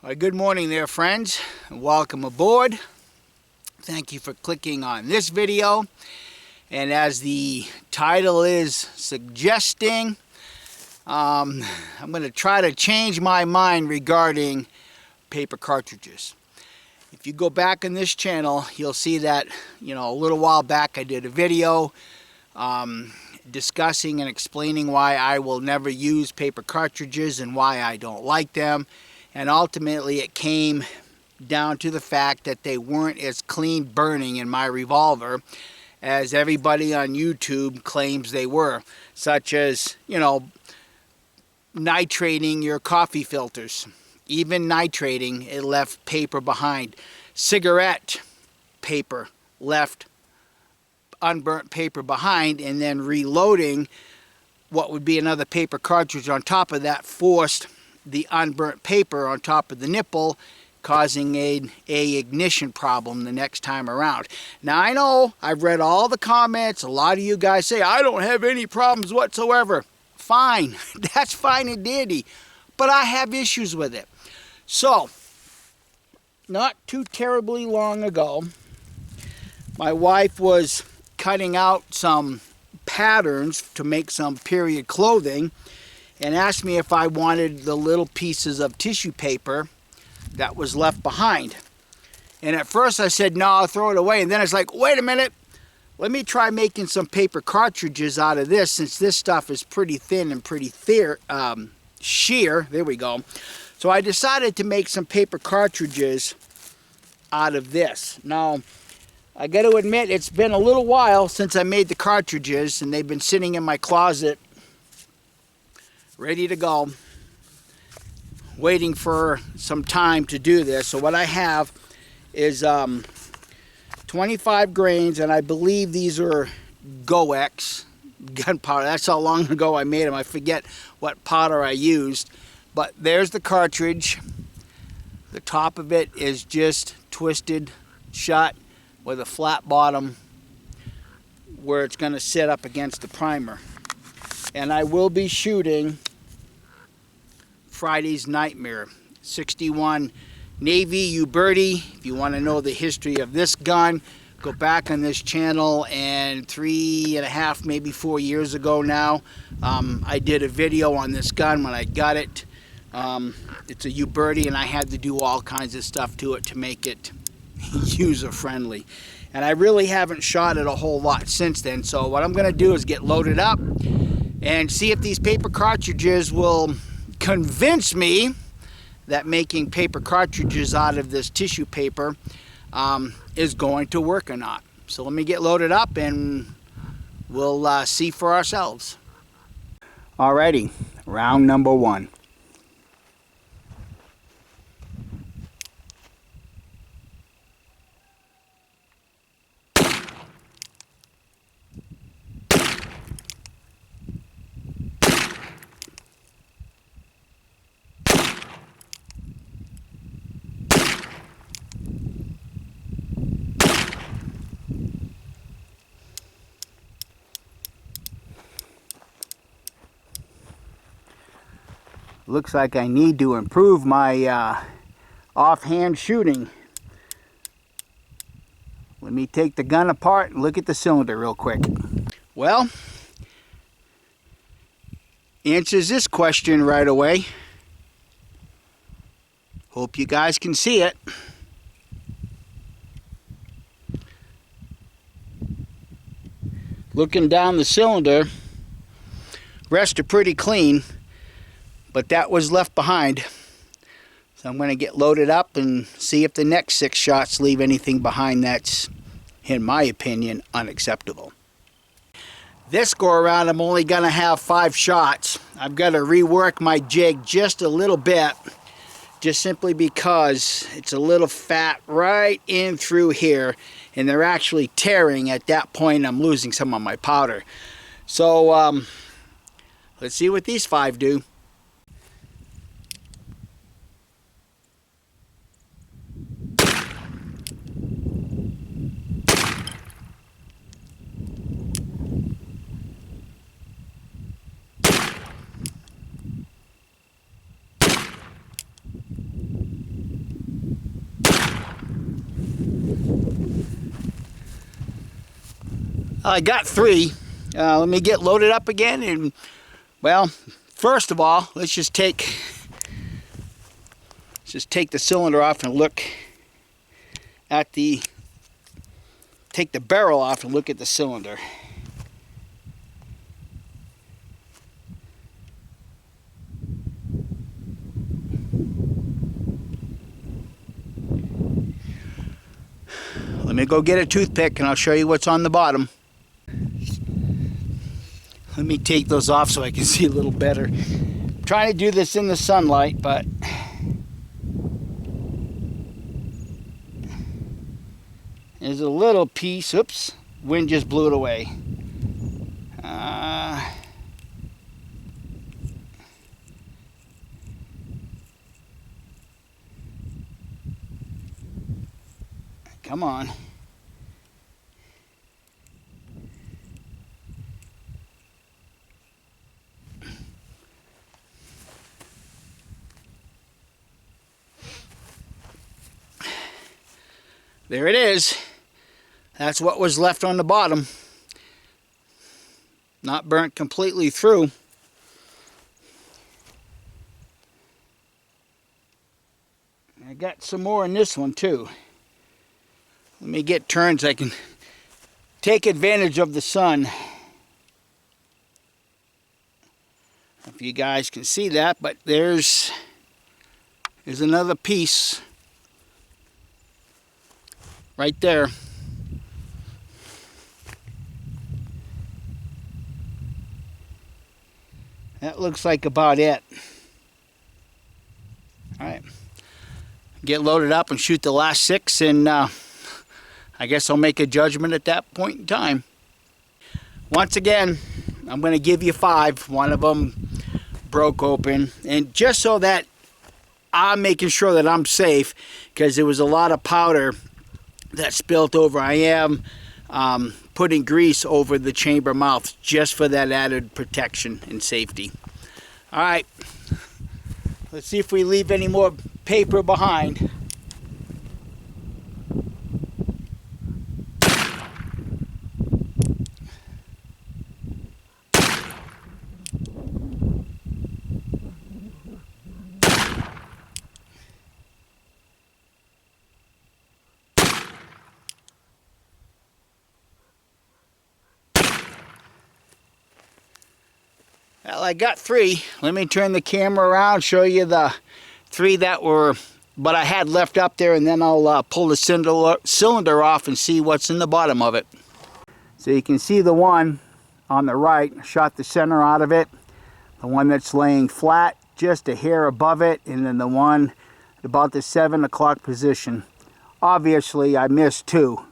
Good morning there, friends. Welcome aboard. Thank you for clicking on this video. And as the title is suggesting, I'm going to try to change my mind regarding paper cartridges. If you go back in this channel, you'll see that, a little while back I did a video discussing and explaining why I will never use paper cartridges and why I don't like them. And ultimately it came down to the fact that they weren't as clean burning in my revolver as everybody on YouTube claims they were, such as, nitrating your coffee filters. Even nitrating, it left paper behind. Cigarette paper left unburnt paper behind, and then reloading what would be another paper cartridge on top of that forced the unburnt paper on top of the nipple, causing a ignition problem the next time around. Now I know I've read all the comments. A lot of you guys say I don't have any problems whatsoever. Fine, that's fine and dandy, but I have issues with it. So not too terribly long ago, my wife was cutting out some patterns to make some period clothing and asked me if I wanted the little pieces of tissue paper that was left behind. And at first I said, no, I'll throw it away. And then it's like, wait a minute, let me try making some paper cartridges out of this, since this stuff is pretty thin and pretty sheer. There we go. So I decided to make some paper cartridges out of this. Now, I got to admit, it's been a little while since I made the cartridges, and they've been sitting in my closet ready to go, waiting for some time to do this. So what I have is 25 grains, and I believe these are Go-X gunpowder. That's how long ago I made them. I forget what powder I used, but there's the cartridge. The top of it is just twisted shut with a flat bottom where it's going to sit up against the primer. And I will be shooting Friday's Nightmare 61 Navy Uberti. If you want to know the history of this gun, go back on this channel, and 3.5, maybe 4 years ago now, I did a video on this gun when I got it. It's a Uberti, and I had to do all kinds of stuff to it to make it user-friendly. And I really haven't shot it a whole lot since then. So what I'm going to do is get loaded up and see if these paper cartridges will convince me that making paper cartridges out of this tissue paper is going to work or not. So let me get loaded up and we'll see for ourselves. Alrighty, round number one. Looks like I need to improve my offhand shooting. Let me take the gun apart and look at the cylinder real quick. Well, answers this question right away. Hope you guys can see it. Looking down the cylinder, rest are pretty clean, but that was left behind. So I'm going to get loaded up and see if the next 6 shots leave anything behind that's, in my opinion, unacceptable. This go around I'm only going to have 5 shots. I've got to rework my jig just a little bit, just simply because it's a little fat right in through here, and they're actually tearing. At that point I'm losing some of my powder. So let's see what these 5 do. I got 3. Let me get loaded up again, and well, first of all, let's just take the cylinder off and look at take the barrel off and look at the cylinder. Let me go get a toothpick and I'll show you what's on the bottom. Let me take those off so I can see a little better. I'm trying to do this in the sunlight, but there's a little piece. Oops, wind just blew it away. Come on. There it is. That's what was left on the bottom. Not burnt completely through. I got some more in this one too. Let me get turned so I can take advantage of the sun. If you guys can see that, but there's another piece right there. That looks like about it. All right, get loaded up and shoot the last 6, and I guess I'll make a judgment at that point in time. Once again, I'm going to give you 5. One of them broke open, and just so that I'm making sure that I'm safe, because there was a lot of powder that spilt over, I am putting grease over the chamber mouth just for that added protection and safety. All right, let's see if we leave any more paper behind. Well, I got 3. Let me turn the camera around, show you the 3 that were, but I had left up there, and then I'll pull the cylinder off and see what's in the bottom of it. So you can see the one on the right, shot the center out of it. The one that's laying flat, just a hair above it, and then the one at about the 7 o'clock position. Obviously, I missed 2. All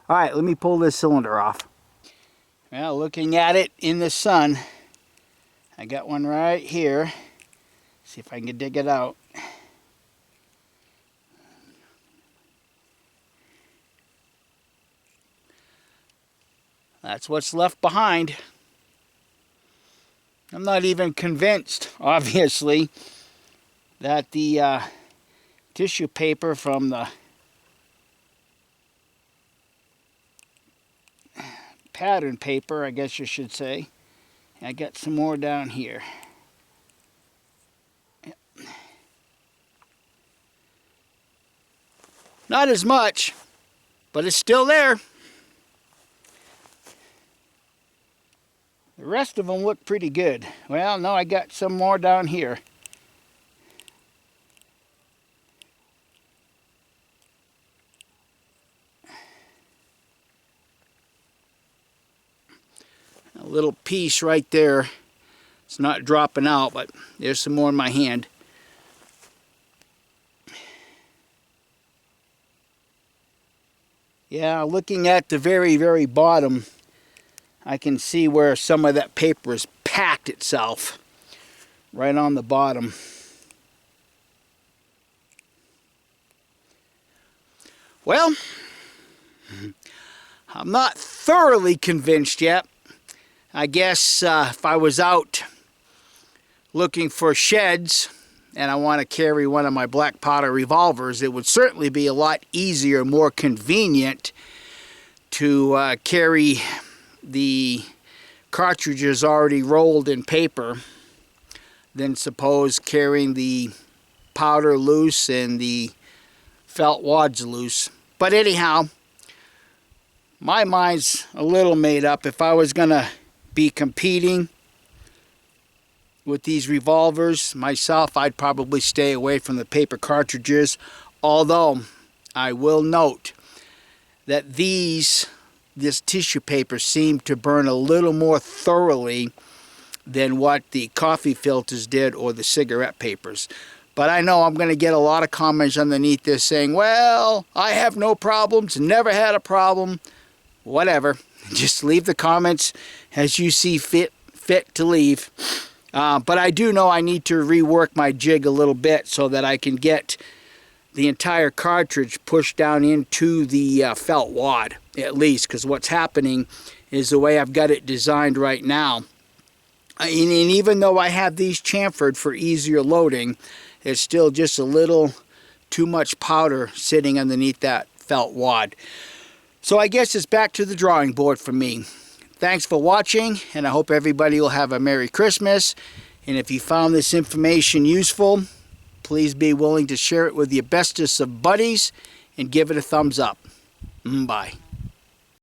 right, let me pull this cylinder off. Well, looking at it in the sun, I got one right here. See if I can dig it out. That's what's left behind. I'm not even convinced, obviously, that the tissue paper from the pattern paper, I guess you should say. I got some more down here. Yep. Not as much, but it's still there. The rest of them look pretty good. Well, no, I got some more down here. A little piece right there. It's not dropping out, but there's some more in my hand. Yeah, looking at the very, very bottom, I can see where some of that paper has packed itself right on the bottom. Well, I'm not thoroughly convinced yet. I guess if I was out looking for sheds and I want to carry one of my black powder revolvers, it would certainly be a lot easier, more convenient to carry the cartridges already rolled in paper than suppose carrying the powder loose and the felt wads loose. But anyhow, my mind's a little made up. If I was going to be competing with these revolvers myself, I'd probably stay away from the paper cartridges. Although, I will note that this tissue paper seemed to burn a little more thoroughly than what the coffee filters did or the cigarette papers. But I know I'm going to get a lot of comments underneath this saying, well, I have no problems, never had a problem. Whatever. Just leave the comments as you see fit to leave. But I do know I need to rework my jig a little bit so that I can get the entire cartridge pushed down into the felt wad, at least, because what's happening is the way I've got it designed right now. And even though I have these chamfered for easier loading, it's still just a little too much powder sitting underneath that felt wad. So I guess it's back to the drawing board for me. Thanks for watching, and I hope everybody will have a Merry Christmas. And if you found this information useful, please be willing to share it with your bestest of buddies and give it a thumbs up. Bye.